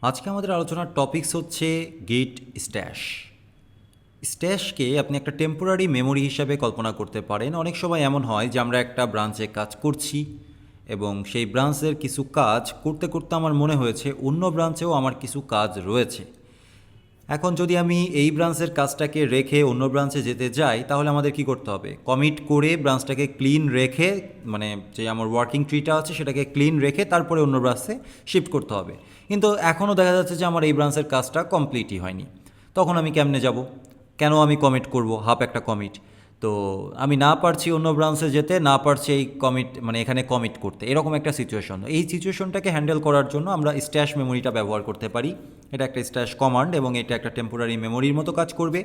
আজকে আমাদের আলোচনার টপিকস হচ্ছে গিট স্ট্যাশ। স্ট্যাশকে আপনি একটা টেম্পোরারি মেমোরি হিসাবে কল্পনা করতে পারেন। অনেক সময় এমন হয় যে আমরা একটা ব্রাঞ্চে কাজ করছি এবং সেই ব্রাঞ্চের কিছু কাজ করতে করতে আমার মনে হয়েছে অন্য ব্রাঞ্চেও আমার কিছু কাজ রয়েছে। এখন যদি আমি এই ব্রাঞ্চের কাজটাকে রেখে অন্য ব্রাঞ্চে যেতে যাই তাহলে আমাদের কি করতে হবে? কমিট করে ব্রাঞ্চটাকে ক্লিন রেখে, মানে যে আমার ওয়ার্কিং ট্রিটা আছে সেটাকে ক্লিন রেখে তারপরে অন্য ব্রাঞ্চে শিফট করতে হবে। কিন্তু এখনও দেখা যাচ্ছে যে আমার এই ব্রাঞ্চের কাজটা কমপ্লিটই হয়নি। তখন আমি কেমনে যাব? কেন আমি কমিট করব হাফ একটা কমিট? তো আমি না পারছি অন্য ব্রাঞ্চে যেতে, না পারছি এই কমিট মানে এখানে কমিট করতে, এরকম একটা সিচুয়েশন। এই সিচুয়েশনটাকে হ্যান্ডেল করার জন্য আমরা স্ট্যাশ মেমোরিটা ব্যবহার করতে পারি। এটা একটা স্ট্যাশ কমান্ড এবং এটা একটা টেম্পোরারি মেমোরির মতো কাজ করবে।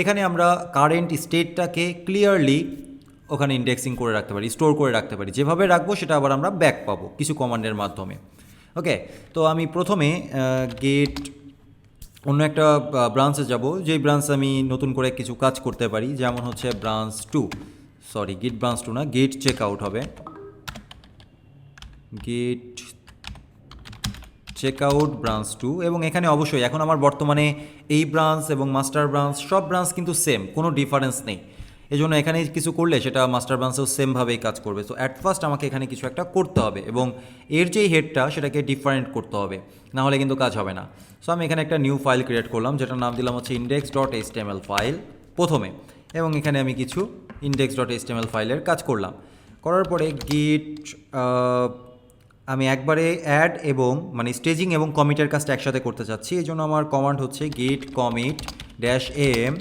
এখানে আমরা কারেন্ট স্টেটটাকে ক্লিয়ারলি ওখানে ইন্ডেক্সিং করে রাখতে পারি, স্টোর করে রাখতে পারি। যেভাবে রাখবো সেটা আবার আমরা ব্যাক পাবো কিছু কমান্ডের মাধ্যমে। ওকে, তো আমি প্রথমে গেট অন্য একটা ব্রাঞ্চে যাব, যেই ব্রাঞ্চ আমি নতুন করে কিছু কাজ করতে পারি, যেমন হচ্ছে branch two, sorry git branch two না, গেট চেক আউট হবে, git check out branch two. এবং এখানে অবশ্যই এখন আমার বর্তমানে এই ব্রাঞ্চ এবং মাস্টার ব্রাঞ্চ সব ব্রাঞ্চ কিন্তু সেম, কোনো ডিফারেন্স নেই। এই জন্য এখানে কিছু করলে সেটা মাস্টার ব্রাঞ্চেও সেমভাবেই কাজ করবে। সো অ্যাট ফার্স্ট আমাকে এখানে কিছু একটা করতে হবে এবং এর যেই হেডটা সেটাকে ডিফারেন্ট করতে হবে, না হলে কিন্তু কাজ হবে না। সো আমি এখানে একটা নিউ ফাইল ক্রিয়েট করলাম যেটার নাম দিলাম হচ্ছে index.html ফাইল প্রথমে, এবং এখানে আমি কিছু index.html ফাইলের কাজ করলাম। করার পরে গিট আমি একবারে অ্যাড এবং মানে স্টেজিং এবং কমিটের কাজটা একসাথে করতে চাচ্ছি। এই জন্য আমার কমান্ড হচ্ছে git commit dash M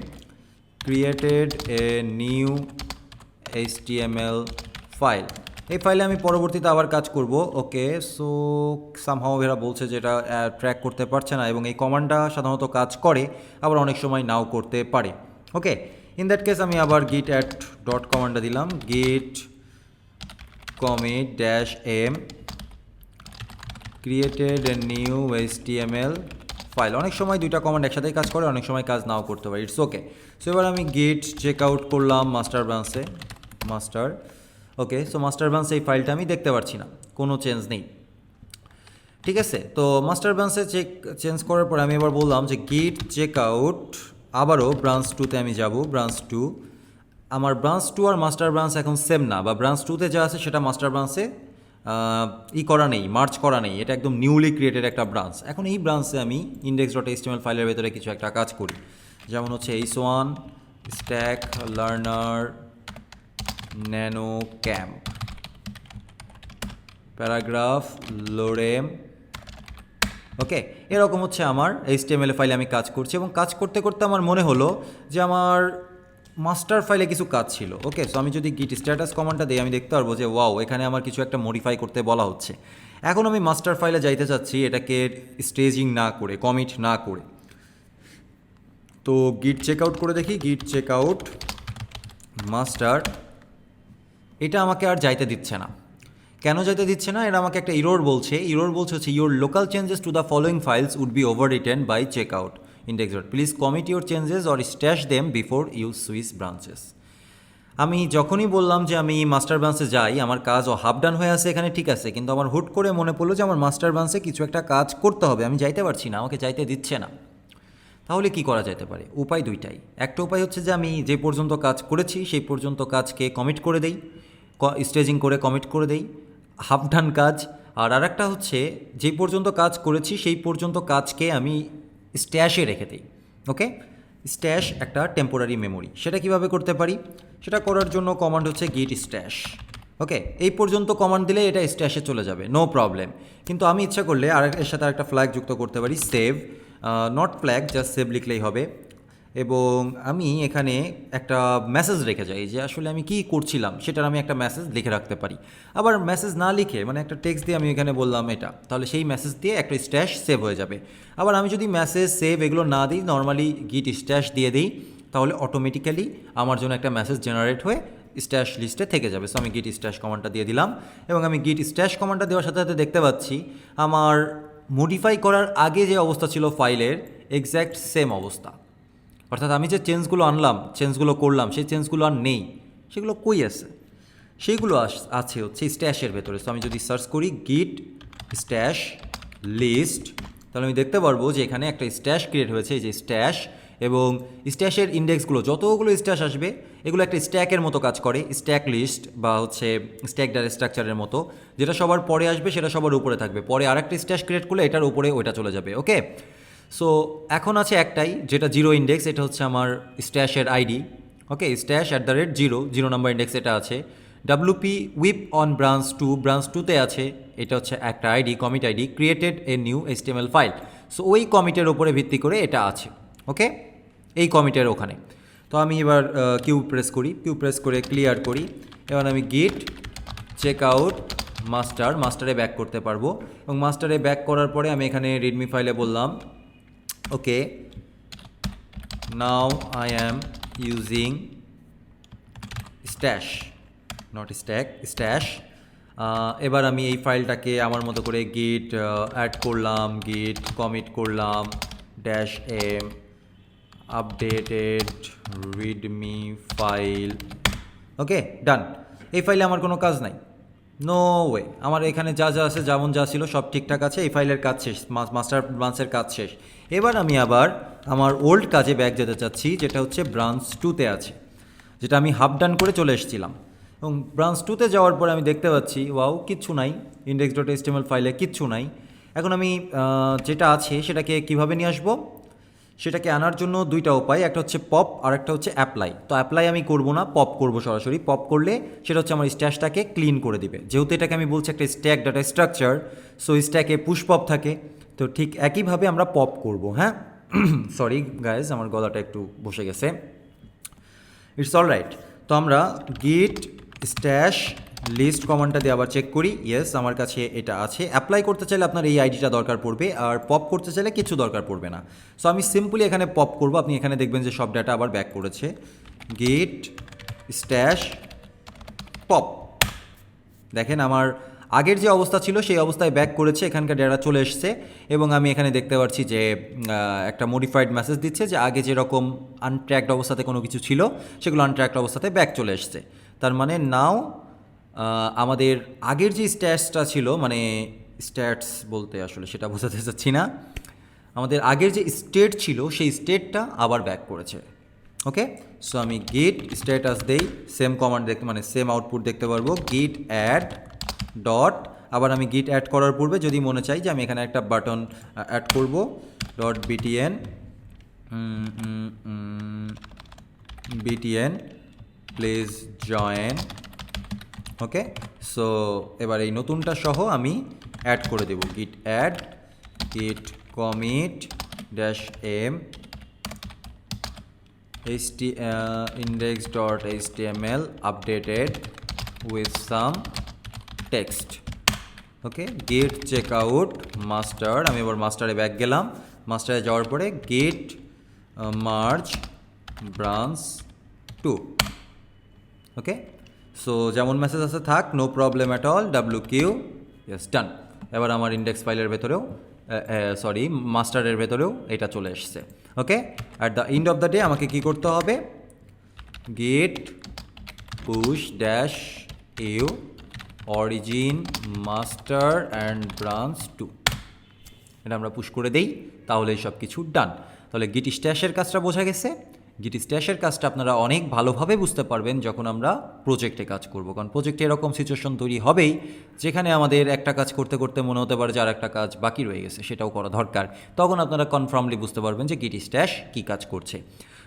created a new HTML file. এই ফাইলে আমি পরবর্তীতে আবার কাজ করব। ওকে, সো সামহাও এরা বলছে যে এটা ট্র্যাক করতে পারছে না, এবং এই কমান্ডটা সাধারণত কাজ করে, আবার অনেক সময় নাও করতে পারে। ওকে, ইন দ্যাট কেস আমি আবার গিট অ্যাড ডট কমান্ডটা দিলাম, git commit dash M created a new HTML file. অনেক সময় দুইটা কমান্ড একসাথেই কাজ করে, অনেক সময় কাজ নাও করতে পারে, ইটস ওকে। সো এবার আমি গিট চেক আউট করলাম মাস্টার ব্রাঞ্চে, মাস্টার। ওকে, সো মাস্টার ব্রাঞ্চে এই ফাইলটা আমি দেখতে পাচ্ছি না, কোনো চেঞ্জ নেই। ঠিক আছে, তো মাস্টার ব্রাঞ্চে চেঞ্জ করার পর আমি এবার বললাম যে গিট চেক আউট, আবারও ব্রাঞ্চ টুতে আমি যাব, ব্রাঞ্চ টু। আমার ব্রাঞ্চ টু আর মাস্টার ব্রাঞ্চ এখন সেম না, বা ব্রাঞ্চ টুতে যা আছে সেটা মাস্টার ব্রাঞ্চে করা নেই, মার্চ করা নেই, এটা একদম নিউলি ক্রিয়েটেড একটা ব্রাঞ্চ। এখন এই ব্রাঞ্চে আমি index.html ফাইলের ভেতরে কিছু একটা কাজ করি, যেমন হচ্ছে h1 stack learner nano camp paragraph lorem. Okay, এরকম হচ্ছে আমার HTML ফাইলে আমি কাজ করছি, এবং কাজ করতে করতে আমার মনে হলো যে আমার মাস্টার ফাইলে কিছু কাজ ছিল। ওকে, সো আমি যদি গিট স্ট্যাটাস কমান্ডটা দিই আমি দেখতে পারবো যে ওয়াও, এখানে আমার কিছু একটা মডিফাই করতে বলা হচ্ছে। এখন আমি মাস্টার ফাইলে যাইতে চাচ্ছি এটাকে স্টেজিং না করে, কমিট না করে। তো গিট চেক আউট করে দেখি, গিট চেক আউট মাস্টার, এটা আমাকে আর যাইতে দিচ্ছে না। কেন যাইতে দিচ্ছে না? এটা আমাকে একটা ইরোর বলছে। ইরোর বলছে হচ্ছে your local changes to the following files would be overwritten by checkout index dot, please commit your changes or stash them before you switch branches. আমি যখনই বললাম যে আমি মাস্টার ব্রাঞ্চে যাই, আমার কাজ হাফ ডান হয়ে আছে এখানে, ঠিক আছে, কিন্তু আমার হুট করে মনে পড়লো যে আমার মাস্টার ব্রাঞ্চে কিছু একটা কাজ করতে হবে, আমি যাইতে পারছি না, আমাকে যাইতে দিচ্ছে না। তাহলে কি করা যেতে পারে? উপায় দুইটাই। একটা উপায় হচ্ছে যে আমি যে পর্যন্ত কাজ করেছি সেই পর্যন্ত কাজকে কমিট করে দেই, স্টেজিং করে কমিট করে দেই, হাফ ডান কাজ। আর আরেকটা হচ্ছে যে পর্যন্ত কাজ করেছি সেই পর্যন্ত কাজকে আমি স্ট্যাশে রেখে দিই। ওকে, স্ট্যাশ একটা টেম্পোরারি মেমোরি। সেটা কিভাবে করতে পারি? সেটা করার জন্য কমান্ড হচ্ছে গিট স্ট্যাশ। ওকে, এই পর্যন্ত কমান্ড দিলে এটা স্ট্যাশে চলে যাবে, নো প্রবলেম। কিন্তু আমি ইচ্ছা করলে এর সাথে আরেকটা ফ্ল্যাগ যুক্ত করতে পারি, save, not flag, just save লিখলেই হবে। এবং আমি এখানে একটা মেসেজ রেখে যাই যে আসলে আমি কী করছিলাম সেটার আমি একটা মেসেজ লিখে রাখতে পারি। আবার মেসেজ না লিখে মানে একটা টেক্সট দিয়ে আমি এখানে বললাম এটা, তাহলে সেই মেসেজ দিয়ে একটা স্ট্যাশ সেভ হয়ে যাবে। আবার আমি যদি মেসেজ সেভ এগুলো না দিই, নর্মালি গিট স্ট্যাশ দিয়ে দিই, তাহলে অটোমেটিক্যালি আমার জন্য একটা মেসেজ জেনারেট হয়ে স্ট্যাশ লিস্টে থেকে যাবে। সো আমি গিট স্ট্যাশ কমান্ডটা দিয়ে দিলাম, এবং আমি গিট স্ট্যাশ কমান্ডটা দেওয়ার সাথে সাথে দেখতে পাচ্ছি আমার মডিফাই করার আগে যে অবস্থা ছিল ফাইলের এক্স্যাক্ট সেম অবস্থা। অর্থাৎ আমি যে চেঞ্জগুলো আনলাম, চেঞ্জগুলো করলাম, সেই চেঞ্জগুলো আর নেই। সেগুলো কই আছে? সেইগুলো আছে হচ্ছে স্ট্যাশের ভেতরে। সো আমি যদি সার্চ করি গিট স্ট্যাশ লিস্ট, তাহলে আমি দেখতে পারবো যে এখানে একটা স্ট্যাশ ক্রিয়েট হয়েছে, এই যে স্ট্যাশ, এবং স্ট্যাশের ইন্ডেক্সগুলো যতগুলো স্ট্যাশ আসবে এগুলো একটা স্ট্যাকের মতো কাজ করে, স্ট্যাক লিস্ট বা হচ্ছে স্ট্যাক ডাটা স্ট্রাকচারের মতো, যেটা সবার পরে আসবে সেটা সবার উপরে থাকবে, পরে আরেকটা স্ট্যাশ ক্রিয়েট করলে এটার উপরে ওইটা চলে যাবে। ওকে, সো এখন আছে একটাই যেটা জিরো ইন্ডেক্স, এটা হচ্ছে আমার স্ট্যাশের ID. Okay, stash @0, 0 number index এটা আছে। ডাব্লুপি উইপ অন ব্রাঞ্চ 2, ব্রাঞ্চ 2তে আছে, এটা হচ্ছে একটা ID, commit ID, created a new HTML file. So ওই কমিটের ওপরে ভিত্তি করে এটা আছে। ওকে, এই কমিটের ওখানে। তো আমি এবার কিউ প্রেস করি, কিউ প্রেস করে ক্লিয়ার করি। এবার আমি গিট চেক আউট মাস্টারে ব্যাক করতে পারবো, এবং মাস্টারে ব্যাক করার পরে আমি এখানে রিডমি ফাইলে বললাম okay, now I am using stash, not stack, stash. এবার আমি এই ফাইলটাকে আমার মতো করে গিট অ্যাড করলাম, গিট কমিট করলাম, -m আপডেটেড রিডমি ফাইল। ওকে, ডান। এই ফাইলে আমার কোনো কাজ নাই, নো ওয়ে। আমার এখানে যা যা আছে, যেমন যা ছিল সব ঠিকঠাক আছে, এই ফাইলের কাজ শেষ, মাস্টার ব্রাঞ্চের কাজ শেষ। এবার আমি আবার আমার ওল্ড কাজে ব্যাক যেতে চাচ্ছি, যেটা হচ্ছে ব্রাঞ্চ 2তে আছে, যেটা আমি হাফ ডান করে চলে এসেছিলাম। এবং ব্রাঞ্চ 2তে যাওয়ার পরে আমি দেখতে পাচ্ছি ওয়াও, কিচ্ছু নাই, index.html ফাইলে কিচ্ছু নাই। এখন আমি যেটা আছে সেটাকে কিভাবে নিয়ে আসবো, সেটাকে আনার জন্য দুইটা উপায়, একটা হচ্ছে পপ আর একটা হচ্ছে অ্যাপ্লাই। তো অ্যাপ্লাই আমি করব না, পপ করব সরাসরি। পপ করলে সেটা হচ্ছে আমার স্ট্যাশটাকে ক্লিন করে দিবে, যেহেতু এটাকে আমি বলছি একটা স্ট্যাক ডাটা স্ট্রাকচার, সো স্ট্যাকে পুশ পপ থাকে, তো ঠিক একইভাবে আমরা পপ করব। হ্যাঁ, সরি গাইজ, আমার গলাটা একটু বসে গেছে, ইটস অল রাইট। তো আমরা গিট স্ট্যাশ লিস্ট কমান্ডটা দিয়ে আবার চেক করি, ইয়েস আমার কাছে এটা আছে। অ্যাপ্লাই করতে চাইলে আপনার এই আইডিটা দরকার পড়বে, আর পপ করতে চাইলে কিছু দরকার পড়বে না। সো আমি সিম্পলি এখানে পপ করব, আপনি এখানে দেখবেন যে সব ডাটা আবার ব্যাক করেছে। গিট স্ট্যাশ পপ, দেখেন আমার আগের যে অবস্থা ছিল সেই অবস্থায় ব্যাক করেছে, এখানকার ডেটা চলে এসছে, এবং আমি এখানে দেখতে পাচ্ছি যে একটা মডিফাইড মেসেজ দিচ্ছে যে আগে যেরকম আনট্র্যাকড অবস্থাতে কোনো কিছু ছিল সেগুলো আনট্র্যাকড অবস্থাতে ব্যাক চলে এসছে। তার মানে নাও আমাদের আগের যে স্ট্যাটসটা ছিল, মানে স্ট্যাটস বলতে আসলে সেটা বোঝাতে চাচ্ছি না, আমাদের আগের যে স্টেট ছিল সেই স্টেটটা আবার ব্যাক করেছে। ওকে, সো আমি গিট স্ট্যাটাস দেই, সেম কমান্ড দেখতে, মানে সেম আউটপুট দেখতে পারবো, গিট অ্যাড ডট, আবার আমি গিট অ্যাড করার পূর্বে যদি মনে চাই যে আমি এখানে একটা বাটন অ্যাড করব, btn please join. Okay, so এবার এই নতুনটা সহ আমি অ্যাড করে দেব, গিট অ্যাড গিট commit -m index.html updated with some text. ওকে, গিট চেক আউট মাস্টার, আমি এবার মাস্টারে ব্যাক গেলাম, মাস্টারে যাওয়ার পরে git merge branch 2। Okay, so যেমন মেসেজ আছে থাক, no problem at all, WQ, yes, done. এবার আমার ইন্ডেক্স ফাইলের ভেতরেও, সরি মাস্টারের ভেতরেও এটা চলে এসছে। Okay, at the end of the day আমাকে কি করতে হবে, git push -u origin master and branch 2, এটা আমরা পুশ করে দেই, তাহলে সব কিছু ডান। তাহলে গিট স্ট্যাশের কাজটা বোঝা গেছে। গিট স্ট্যাশের কাজটা আপনারা অনেক ভালোভাবে বুঝতে পারবেন যখন আমরা প্রজেক্টে কাজ করব, কারণ প্রজেক্টে এরকম সিচুয়েশন তৈরি হবেই যেখানে আমাদের একটা কাজ করতে করতে মনে হতে পারে যে আর একটা কাজ বাকি রয়ে গেছে, সেটাও করা দরকার। তখন আপনারা কনফার্মলি বুঝতে পারবেন যে গিট স্ট্যাশ কী কাজ করছে।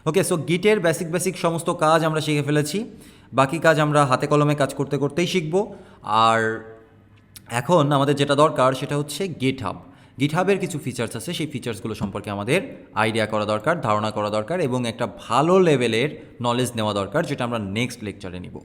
ওকে, সো গিটের বেসিক সমস্ত কাজ আমরা শিখে ফেলেছি, বাকি কাজ আমরা হাতে কলমে কাজ করতে করতেই শিখব। আর এখন আমাদের যেটা দরকার সেটা হচ্ছে গিটহাবের কিছু ফিচার্স আছে, সেই ফিচার্সগুলো সম্পর্কে আমাদের আইডিয়া করা দরকার, ধারণা করা দরকার, এবং একটা ভালো লেভেলের নলেজ নেওয়া দরকার, যেটা আমরা নেক্সট লেকচারে নিব।